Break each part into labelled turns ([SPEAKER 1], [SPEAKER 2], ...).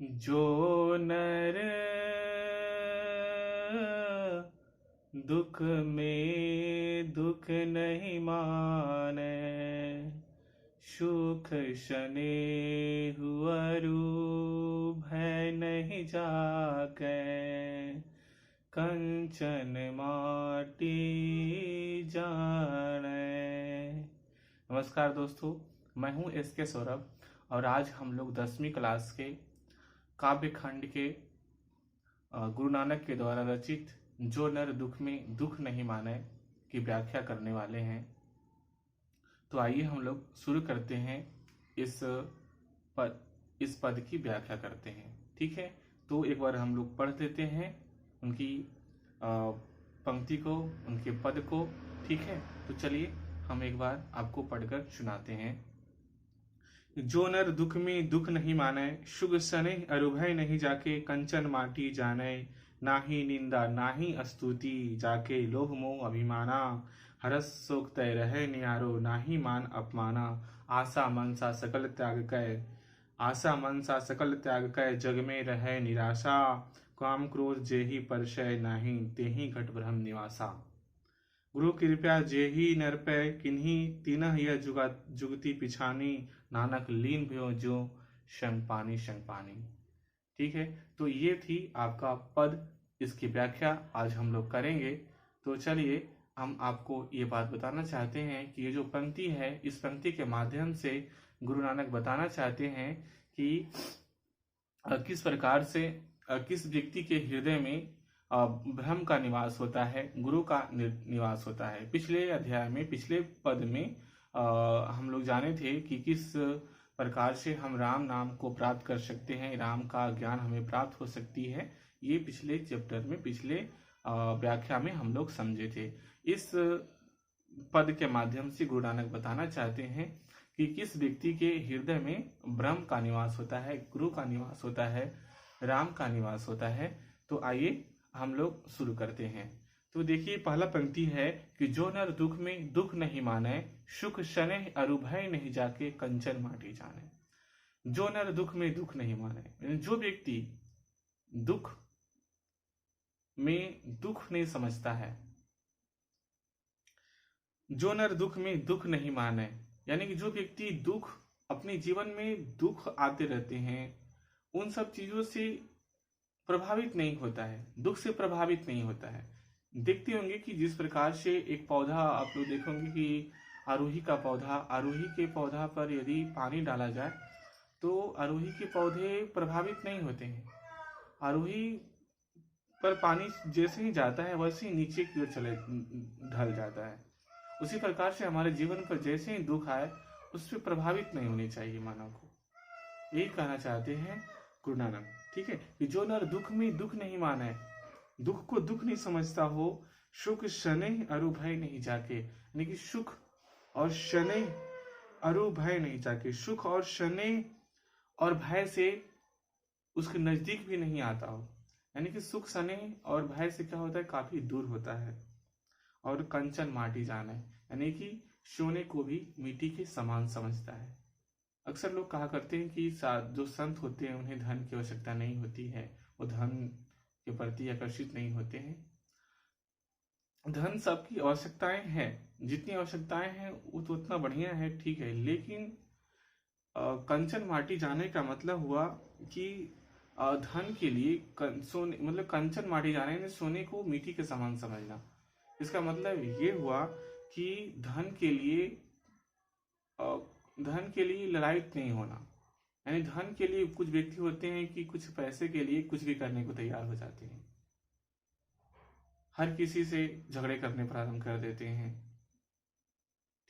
[SPEAKER 1] जो नर दुख में दुख नहीं माने, सुख शने हुअरु भय नहीं जाके, कंचन माटी जाने। नमस्कार दोस्तों, मैं हूं SK सौरभ और आज हम लोग 10वीं क्लास के काव्य खंड के गुरु नानक के द्वारा रचित जो नर दुख में दुख नहीं माने की व्याख्या करने वाले हैं। तो आइए हम लोग शुरू करते हैं। इस पद की व्याख्या करते हैं। ठीक है, तो एक बार हम लोग पढ़ देते हैं उनकी पंक्ति को, उनके पद को। ठीक है, तो चलिए हम एक बार आपको पढ़कर सुनाते हैं। जो नर दुख में दुख नहीं माने, शुग सने अरुभय नहीं जाके, कंचन माटी जाने, नाही निंदा नाही स्तुति जाके, लोभ मोह अभिमाना, हरस शोक तय रहे नियारो, नाही मान अपमाना, आशा मनसा सकल त्याग कै, आशा मनसा सकल त्याग कै, जग में रहे निराशा, काम क्रोध जेहि परशय नाही, तेहि घट ब्रह्म निवासा। गुरु कृपया जेहि नर पे किन्हीं तीनह यह जुगति पिछानी, नानक लीन भयो जो संग पानी। ठीक है, तो ये थी आपका पद। इसकी व्याख्या आज हम लोग करेंगे। तो चलिए हम आपको ये बात बताना चाहते हैं कि ये जो पंक्ति है, इस पंक्ति के माध्यम से गुरु नानक बताना चाहते हैं कि किस प्रकार से किस व्यक्ति के हृदय में ब्रह्म का निवास होता है, गुरु का निवास होता है। पिछले अध्याय में, पिछले पद में हम लोग जाने थे कि किस प्रकार से हम राम नाम को प्राप्त कर सकते हैं, राम का ज्ञान हमें प्राप्त हो सकती है। ये पिछले चैप्टर में, पिछले व्याख्या में हम लोग समझे थे। इस पद के माध्यम से गुरु नानक बताना चाहते हैं कि किस व्यक्ति के हृदय में ब्रह्म का निवास होता है, गुरु का निवास होता है, राम का निवास होता है। तो आइए हम लोग शुरू करते हैं। तो देखिए, पहला पंक्ति है कि जो नर दुख में दुख नहीं माने, सुख शने अरुभय नहीं जाके, कंचन माटी जाने। जो नर दुख में दुख नहीं माने, जो व्यक्ति दुख में दुख नहीं समझता है, जो नर दुख में दुख नहीं माने, यानी कि जो व्यक्ति दुख, अपने जीवन में दुख आते रहते हैं, उन सब चीजों से प्रभावित नहीं होता है, दुख से प्रभावित नहीं होता है। देखते होंगे कि जिस प्रकार से एक पौधा, आप लोग देखोगे कि आरोही का पौधा, आरोही के पौधा पर यदि पानी डाला जाए तो आरोही के पौधे प्रभावित नहीं होते हैं। आरोही पर पानी जैसे ही जाता है वैसे ही नीचे की ओर चले ढल जाता है। उसी प्रकार से हमारे जीवन पर जैसे ही दुख आए, उससे प्रभावित नहीं होनी चाहिए मानव को। यही कहना चाहते हैं गुरु नानक। ठीक है, कि जो नर दुख में दुख नहीं माने, दुख को दुख नहीं समझता हो, सुख शनै अरु भय नहीं जाके, यानी कि सुख और शनै अरु भय नहीं जाके, सुख और शनै और भय से उसके नजदीक भी नहीं आता हो, यानी कि सुख शनै और भय से क्या होता है, काफी दूर होता है। और कंचन माटी जाने, यानी कि सोने को भी मिट्टी के समान समझता है। अक्सर लोग कहा करते हैं कि जो संत होते हैं उन्हें धन की आवश्यकता नहीं होती है, वो धन के प्रति आकर्षित नहीं होते हैं। धन सबकी आवश्यकताएं हैं, जितनी आवश्यकताएं हैं वो तो उतना बढ़िया है, ठीक है, लेकिन कंचन माटी जाने का मतलब हुआ कि धन के लिए सोने, मतलब कंचन माटी जाने ने सोने को मिट्टी के समान समझना। इसका मतलब ये हुआ कि धन के लिए ललायत नहीं होना। यानी धन के लिए कुछ व्यक्ति होते हैं कि कुछ पैसे के लिए कुछ भी करने को तैयार हो जाते हैं, हर किसी से झगड़े करने प्रारंभ कर देते हैं।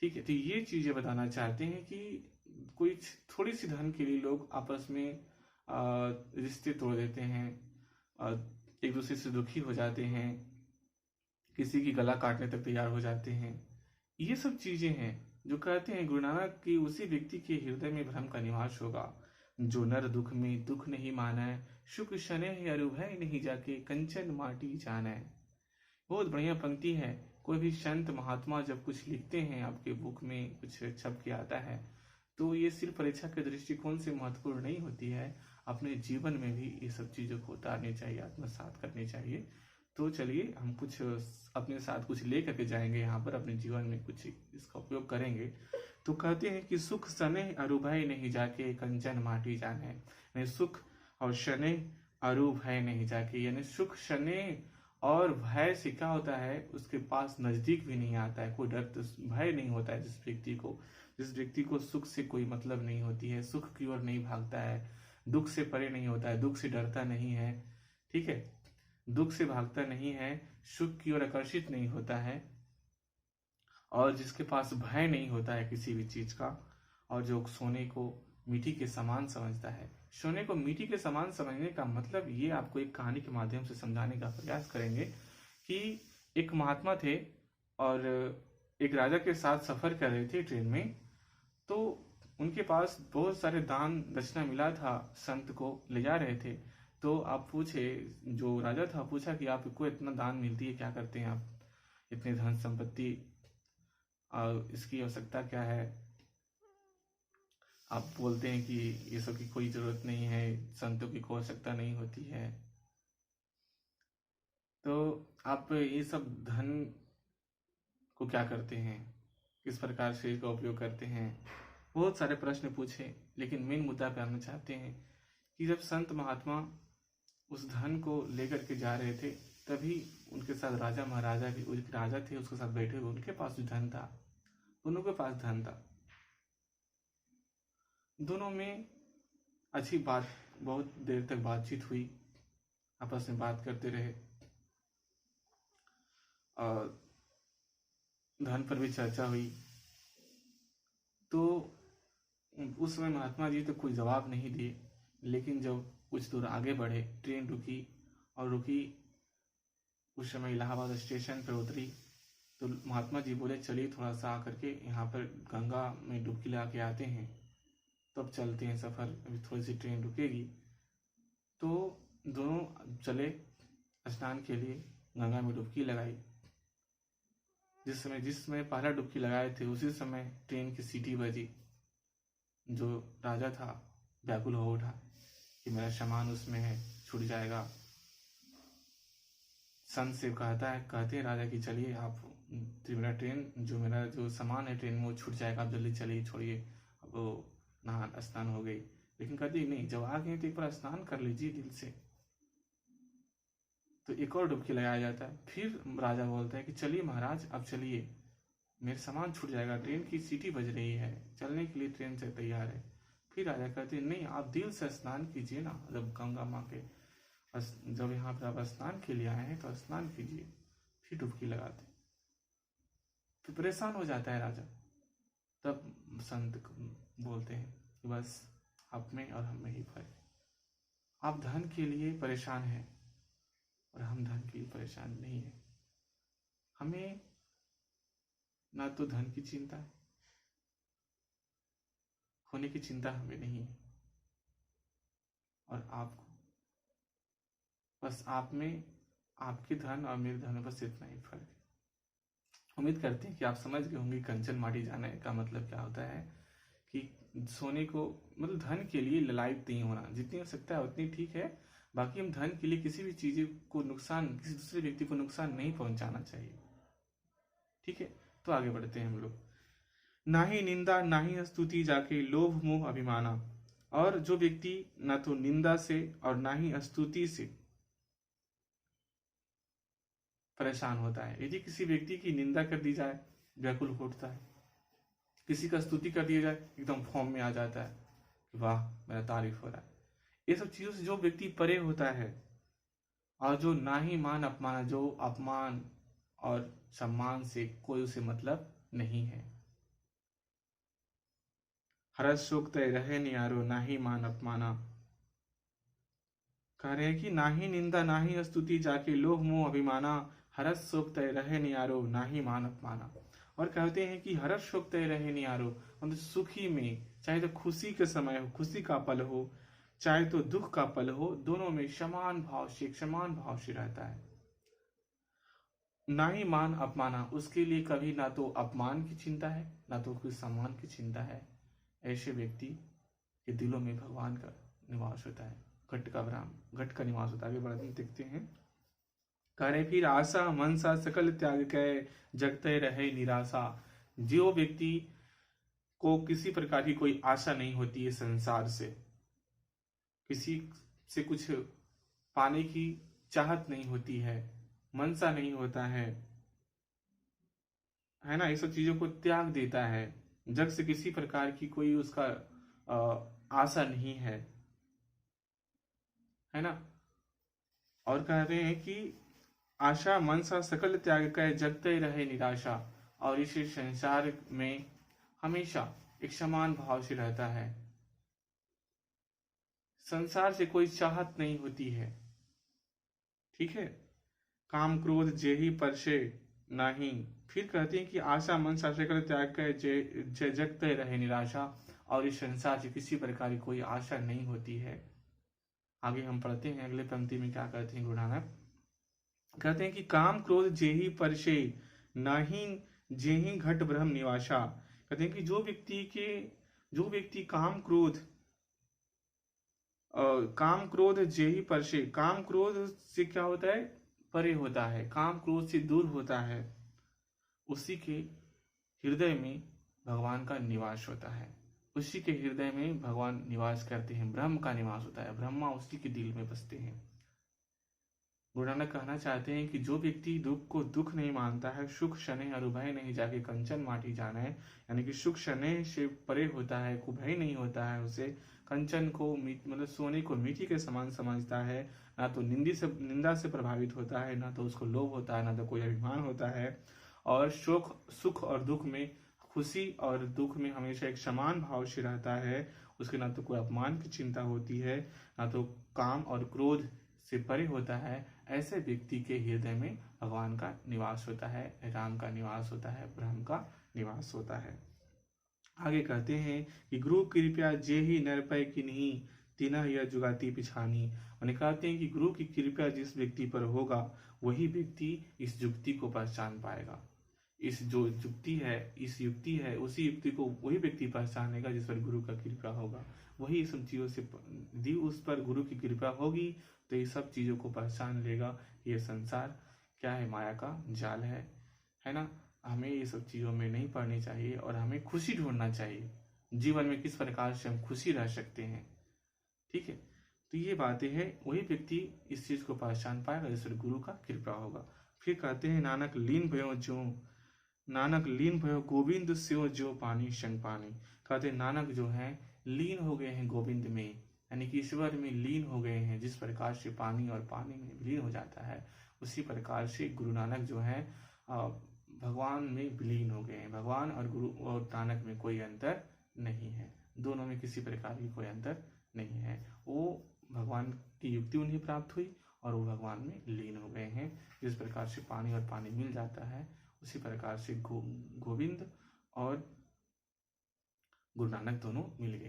[SPEAKER 1] ठीक है, तो ये चीजें बताना चाहते हैं कि कोई थोड़ी सी धन के लिए लोग आपस में रिश्ते तोड़ देते हैं, एक दूसरे से दुखी हो जाते हैं, किसी की गला काटने तक तैयार हो जाते हैं। ये सब चीजें हैं जो कहते हैं गुरु नानक कि उसी व्यक्ति के हृदय में भ्रम का निवास होगा। जो नर दुख में दुख नहीं माने, सुख शनै अरुभय नहीं जाके, कंचन माटी जाने। बहुत बढ़िया पंक्ति है। कोई भी संत महात्मा जब कुछ लिखते हैं, आपके बुक में कुछ छप के आता है, तो ये सिर्फ परीक्षा के दृष्टिकोण से महत्वपूर्ण नहीं होती है। अपने जीवन में भी ये सब चीज़ों को उतारनी चाहिए, आत्मसात करनी चाहिए। तो चलिए हम कुछ अपने साथ कुछ ले करके जाएंगे यहाँ पर, अपने जीवन में कुछ इसका उपयोग करेंगे। तो कहते हैं कि सुख सने अरु भय नहीं जाके कंचन माटी जाने, यानी सुख और शने अरु भय नहीं जाके, यानी सुख शने और भय से क्या होता है, उसके पास नजदीक भी नहीं आता है, कोई डर भय नहीं होता है। जिस व्यक्ति को सुख से कोई मतलब नहीं होती है, सुख की ओर नहीं भागता है, दुख से परे नहीं होता है, दुख से डरता नहीं है, ठीक है, दुख से भागता नहीं है, सुख की ओर आकर्षित नहीं होता है, और जिसके पास भय नहीं होता है किसी भी चीज का, और जो सोने को मिट्टी के समान समझता है। सोने को मिट्टी के समान समझने का मतलब ये आपको एक कहानी के माध्यम से समझाने का प्रयास करेंगे कि एक महात्मा थे और एक राजा के साथ सफर कर रहे थे ट्रेन में। तो उनके पास बहुत सारे दान दक्षिणा मिला था, संत को ले जा रहे थे। तो आप पूछे, जो राजा था पूछा कि आपको इतना दान मिलती है, क्या करते हैं आप, इतने धन संपत्ति, इसकी आवश्यकता क्या है? आप बोलते हैं कि ये सब की कोई जरूरत नहीं है, संतों की कोई आवश्यकता नहीं होती है, तो आप ये सब धन को क्या करते हैं, किस प्रकार से इसका उपयोग करते हैं? बहुत सारे प्रश्न पूछे, लेकिन मेन मुद्दा पे आना चाहते हैं कि जब संत महात्मा उस धन को लेकर के जा रहे थे, तभी उनके साथ राजा महाराजा भी, राजा थे उसके साथ बैठे हुए, उनके पास भी धन था, दोनों के पास धन था। दोनों में अच्छी बात, बहुत देर तक बातचीत हुई, आपस में बात करते रहे और धन पर भी चर्चा हुई। तो उस समय महात्मा जी तो कोई जवाब नहीं दिए, लेकिन जब कुछ दूर आगे बढ़े, ट्रेन रुकी और रुकी, उस समय इलाहाबाद स्टेशन पर उतरी, तो महात्मा जी बोले चलिए थोड़ा सा आकर के यहाँ पर गंगा में डुबकी लगा के आते हैं, तब चलते हैं सफ़र, अभी थोड़ी सी ट्रेन रुकेगी। तो दोनों चले स्नान के लिए, गंगा में डुबकी लगाई। जिस समय पहला डुबकी लगाए थे, उसी समय ट्रेन की सीटी बजी। जो राजा था व्याकुल हो उठा कि मेरा सामान उसमें है, छूट जाएगा। संत से कहते हैं राजा की चलिए आप, मेरा ट्रेन, जो मेरा जो सामान है ट्रेन में वो छूट जाएगा, आप जल्दी चलिए, छोड़िए। अब वो नहा स्नान हो गई, लेकिन कहती नहीं, जब आ गए तो एक बार स्नान कर लीजिए दिल से। तो एक और डुबकी लगाया जाता है। फिर राजा बोलता है कि चलिए महाराज अब चलिए, मेरे सामान छूट जाएगा, ट्रेन की सीटी बज रही है, चलने के लिए ट्रेन से तैयार है। फिर राजा कहते हैं नहीं, आप दिल से स्नान कीजिए ना, जब गंगा माँ के, जब यहाँ पर आप स्नान के लिए आए हैं तो स्नान कीजिए। फिर डुबकी लगाते, तो परेशान हो जाता है राजा। तब संत बोलते हैं कि बस आप में और हम में ही फर्क, आप धन के लिए परेशान हैं और हम धन के लिए परेशान नहीं है। हमें ना तो धन की चिंता है, होने की चिंता हमें नहीं है, और आपको बस आप में, आपके धन और मेरे धन में बस इतना ही फर्क है। उम्मीद करते हैं कि आप समझ गए होंगे कंचन माटी जाने का मतलब क्या होता है, कि सोने को, मतलब धन के लिए ललायत नहीं होना, जितनी हो सकता है उतनी ठीक है, बाकी हम धन के लिए किसी भी चीज को नुकसान, किसी दूसरे व्यक्ति को नुकसान नहीं पहुंचाना चाहिए, ठीक है। तो आगे बढ़ते हैं हम लोग। ना ही निंदा ना ही स्तुति जाके लोभ मोह अभिमाना, और जो व्यक्ति ना तो निंदा से और ना ही स्तुति से परेशान होता है, यदि किसी व्यक्ति की निंदा कर दी जाए व्याकुल उठता है, किसी का स्तुति कर दिया जाए एकदम फॉर्म में आ जाता है कि वाह मेरा तारीफ हो रहा है। ये सब चीजों से जो व्यक्ति परे होता है, और जो ना ही मान अपमान, जो अपमान और सम्मान से कोई उसे मतलब नहीं है। हरस शोक तय रहे नियारो ना ही मान अपमाना, कह रहे हैं कि ना ही निंदा ना ही स्तुति जाके लोभ मोह अभिमाना, हरस शोक तय रहे नियारो ना ही मान अपमाना। और कहते हैं कि हरस शोक तय रहे नियारो, मतलब सुखी में, चाहे तो खुशी के समय हो, खुशी का पल हो, चाहे तो दुख का पल हो, दोनों में समान भाव से रहता है। ना ही मान अपमाना, उसके लिए कभी ना तो अपमान की चिंता है ना तो कोई सम्मान की चिंता है। ऐसे व्यक्ति के दिलों में भगवान का निवास होता है, घट का ब्रह्म घट का निवास होता है। आगे बढ़ते देखते हैं। करे फिर आशा मनसा सकल त्याग कै, जगते रहे निराशा। जो व्यक्ति को किसी प्रकार की कोई आशा नहीं होती है संसार से, किसी से कुछ पाने की चाहत नहीं होती है, मनसा नहीं होता है ना, ये सब चीजों को त्याग देता है, जग से किसी प्रकार की कोई उसका आशा नहीं है ना। और कह रहे हैं कि आशा मनसा सकल त्याग कर जगते रहे निराशा, और इस संसार में हमेशा एक समान भाव से रहता है, संसार से कोई चाहत नहीं होती है। ठीक है। काम क्रोध जेहि परसे नहीं। फिर कहते हैं कि आशा मन सकल त्याग कर जगते रहे निराशा, और इस संसार से किसी प्रकार की कोई आशा नहीं होती है। आगे हम पढ़ते हैं अगले पंक्ति में क्या कहते हैं गुरु नानक। कहते हैं कि काम क्रोध जेहि परसे नाही, जेहि घट ब्रह्म निवासा। कहते हैं कि जो व्यक्ति काम क्रोध जेहि परसे, काम क्रोध से क्या होता है, परे होता है, काम क्रोध से दूर होता है, उसी के हृदय में भगवान का निवास होता है। उसी के हृदय में भगवान निवास करते हैं, ब्रह्म का निवास होता है, ब्रह्मा उसी के दिल में बसते हैं। गुरु नानक कहना चाहते हैं कि जो व्यक्ति दुख को दुख नहीं मानता है, सुख शनै अरुभय नहीं जाके कंचन माटी जाना है, यानी कि सुख शनै से परे होता है, कुभय नहीं होता है, उसे कंचन को मतलब सोने को मिट्टी के समान समझता है, ना तो निंदा से प्रभावित होता है, ना तो उसको लोभ होता है, ना तो कोई अभिमान होता है, और सुख और दुख में, खुशी और दुख में हमेशा एक समान भाव से रहता है। उसके ना तो कोई अपमान की चिंता होती है, ना तो काम और क्रोध से परे होता है। ऐसे व्यक्ति के हृदय में भगवान का निवास होता है, राम का निवास होता है, ब्रह्म का निवास होता है। आगे कहते हैं कि गुरु कृपया जे ही नर पै किन्हीं, तिनह यह जुगाती पिछानी। उन्हें कहते हैं कि गुरु की कृपा जिस व्यक्ति पर होगा, वही व्यक्ति इस युक्ति को पहचान पाएगा। इस जो युक्ति है उसी युक्ति को वही व्यक्ति पहचानेगा जिस पर गुरु का कृपा होगा। वही सब चीजों से यदि उस पर गुरु की कृपा होगी तो ये सब चीजों को पहचान लेगा। ये संसार क्या है, माया का जाल है ना। हमें ये सब चीजों में नहीं पड़नी चाहिए और हमें खुशी ढूंढना चाहिए, जीवन में किस प्रकार से हम खुशी रह सकते हैं। ठीक है। तो ये बातें हैं, वही व्यक्ति इस चीज को पहचान पाएगा जिस पर गुरु का कृपा होगा। फिर कहते हैं नानक लीन भयो गोविंद स्यो जो पानी संग पानी। कहते नानक जो है लीन हो गए हैं गोविंद में, यानी कि ईश्वर में लीन हो गए हैं। जिस प्रकार से पानी और पानी में विलीन हो जाता है, उसी प्रकार से गुरु नानक जो है भगवान में विलीन हो गए हैं। भगवान और गुरु और नानक में कोई अंतर नहीं है, दोनों में किसी प्रकार की कोई अंतर नहीं है। वो भगवान की युक्ति उन्हें प्राप्त हुई और वो भगवान में लीन हो गए हैं। जिस प्रकार से पानी और पानी मिल जाता है, उसी प्रकार से गोविंद और गुरु नानक दोनों मिल गए।